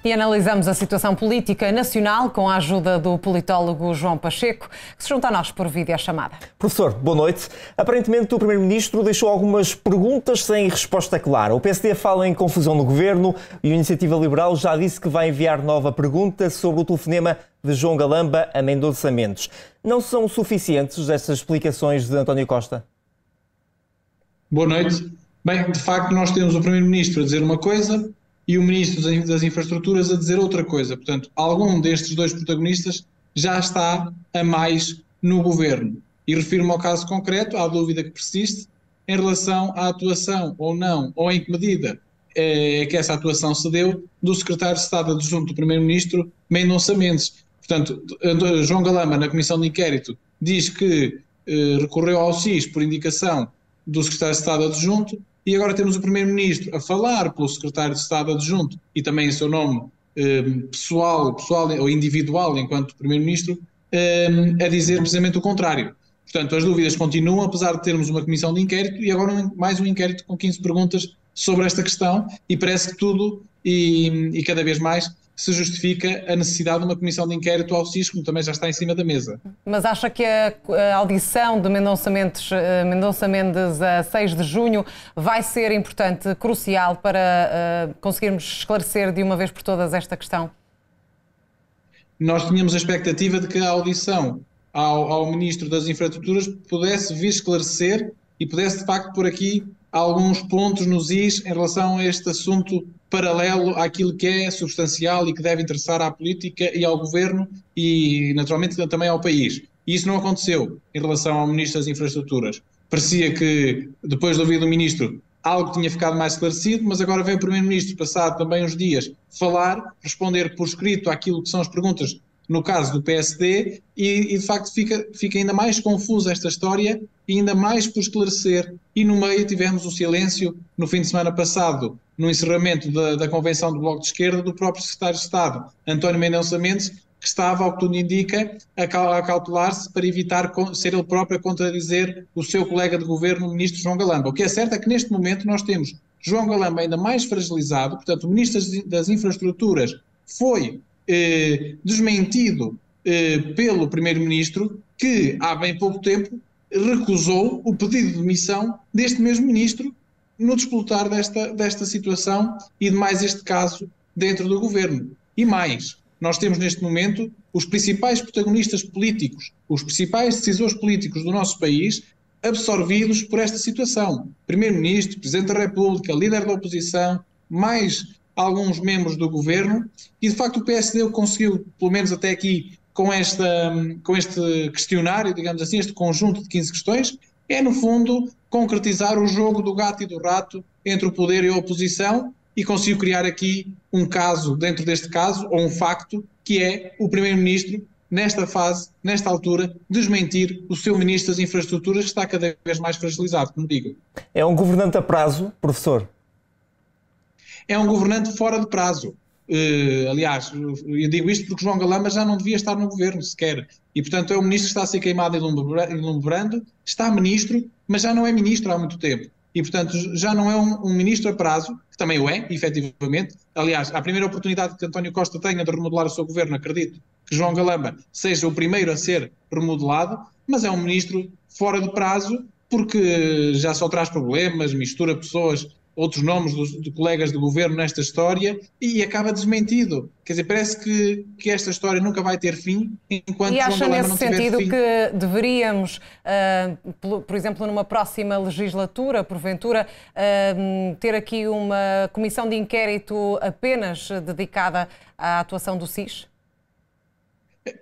E analisamos a situação política nacional com a ajuda do politólogo João Pacheco, que se junta a nós por videochamada. Professor, boa noite. Aparentemente o Primeiro-Ministro deixou algumas perguntas sem resposta clara. O PSD fala em confusão no Governo e a Iniciativa Liberal já disse que vai enviar nova pergunta sobre o telefonema de João Galamba a Mendonça Mendes. Não são suficientes estas explicações de António Costa? Boa noite. Bem, de facto nós temos o Primeiro-Ministro a dizer uma coisa e o Ministro das Infraestruturas a dizer outra coisa. Portanto, algum destes dois protagonistas já está a mais no Governo. E refiro-me ao caso concreto, à dúvida que persiste, em relação à atuação ou não, ou em que medida é que essa atuação se deu do Secretário de Estado Adjunto do Primeiro-Ministro, Mendonça Mendes. Portanto, João Galamba, na Comissão de Inquérito, diz que recorreu ao SIS por indicação do Secretário de Estado Adjunto, e agora temos o Primeiro-Ministro a falar pelo Secretário de Estado Adjunto e também em seu nome pessoal ou individual enquanto Primeiro-Ministro, a dizer precisamente o contrário. Portanto, as dúvidas continuam, apesar de termos uma comissão de inquérito e agora mais um inquérito com 15 perguntas sobre esta questão, e parece que tudo e cada vez mais se justifica a necessidade de uma comissão de inquérito ao SIS, como também já está em cima da mesa. Mas acha que a audição de Mendonça Mendes a 6 de junho vai ser importante, crucial, para conseguirmos esclarecer de uma vez por todas esta questão? Nós tínhamos a expectativa de que a audição ao Ministro das Infraestruturas pudesse vir esclarecer e pudesse, de facto, pôr aqui alguns pontos nos is em relação a este assunto paralelo àquilo que é substancial e que deve interessar à política e ao Governo e, naturalmente, também ao país. E isso não aconteceu em relação ao Ministro das Infraestruturas. Parecia que, depois de ouvir do Ministro, algo tinha ficado mais esclarecido, mas agora vem o Primeiro-Ministro, passado também uns dias, falar, responder por escrito àquilo que são as perguntas no caso do PSD e de facto fica ainda mais confusa esta história e ainda mais por esclarecer. E no meio tivemos o silêncio, no fim de semana passado, no encerramento da Convenção do Bloco de Esquerda, do próprio Secretário de Estado, António Mendonça Mendes, que estava, ao que tudo indica, a cautelar-se para evitar ser ele próprio a contradizer o seu colega de governo, o Ministro João Galamba. O que é certo é que neste momento nós temos João Galamba ainda mais fragilizado, portanto o Ministro das Infraestruturas foi desmentido pelo Primeiro-Ministro, que há bem pouco tempo recusou o pedido de demissão deste mesmo Ministro no desplotar desta situação e de mais este caso dentro do Governo. E mais, nós temos neste momento os principais protagonistas políticos, os principais decisores políticos do nosso país absorvidos por esta situação. Primeiro-Ministro, Presidente da República, líder da oposição, mais alguns membros do Governo, e de facto o PSD conseguiu, pelo menos até aqui, com este questionário, digamos assim, este conjunto de 15 questões, é no fundo concretizar o jogo do gato e do rato entre o poder e a oposição, e conseguiu criar aqui um caso, dentro deste caso, ou um facto, que é o Primeiro-Ministro, nesta fase, nesta altura, desmentir o seu Ministro das Infraestruturas, que está cada vez mais fragilizado, como digo. É um governante a prazo, professor? É um governante fora de prazo. Aliás, eu digo isto porque João Galamba já não devia estar no governo sequer. E, portanto, é um ministro que está a ser queimado e lumbrando, está ministro, mas já não é ministro há muito tempo. E, portanto, já não é um ministro a prazo, que também o é, efetivamente. Aliás, a primeira oportunidade que António Costa tenha de remodelar o seu governo, acredito que João Galamba seja o primeiro a ser remodelado, mas é um ministro fora de prazo porque já só traz problemas, mistura pessoas, outros nomes de colegas de governo nesta história e acaba desmentido. Quer dizer, parece que esta história nunca vai ter fim enquanto João Galamba não tiver fim. E acha nesse sentido que deveríamos, por exemplo, numa próxima legislatura, porventura, ter aqui uma comissão de inquérito apenas dedicada à atuação do SIS?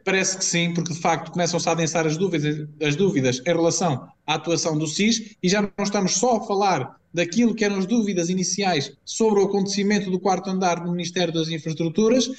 Parece que sim, porque de facto começam-se a adensar as dúvidas em relação à atuação do SIS e já não estamos só a falar daquilo que eram as dúvidas iniciais sobre o acontecimento do quarto andar do Ministério das Infraestruturas,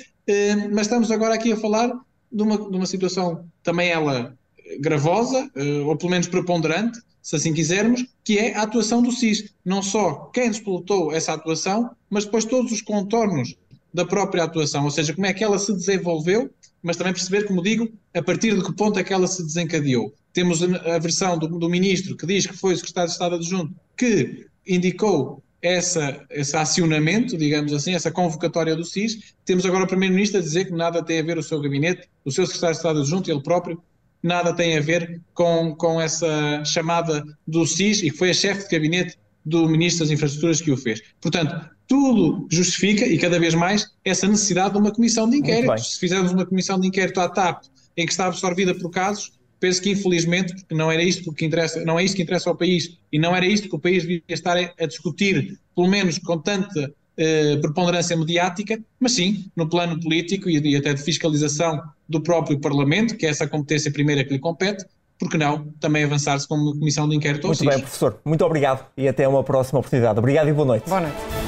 mas estamos agora aqui a falar de uma situação também ela gravosa, ou pelo menos preponderante, se assim quisermos, que é a atuação do SIS. Não só quem desplotou essa atuação, mas depois todos os contornos da própria atuação, ou seja, como é que ela se desenvolveu, mas também perceber, como digo, a partir de que ponto é que ela se desencadeou. Temos a versão do Ministro que diz que foi o Secretário de Estado Adjunto que indicou esse acionamento, digamos assim, essa convocatória do SIS. Temos agora o Primeiro-Ministro a dizer que nada tem a ver o seu gabinete, o seu secretário de Estado adjunto, ele próprio, nada tem a ver com essa chamada do SIS, e que foi a chefe de gabinete do Ministro das Infraestruturas que o fez. Portanto, tudo justifica, e cada vez mais, essa necessidade de uma comissão de inquérito. Se fizermos uma comissão de inquérito à TAP, em que está absorvida por casos, penso que infelizmente, porque não era isto que interessa, não é isto que interessa ao país, e não era isto que o país devia estar a discutir, pelo menos com tanta preponderância mediática, mas sim, no plano político e até de fiscalização do próprio Parlamento, que é essa competência primeira que lhe compete, porque não também avançar-se com uma comissão de inquérito ao SIS. Muito bem, professor. Muito obrigado e até uma próxima oportunidade. Obrigado e boa noite. Boa noite.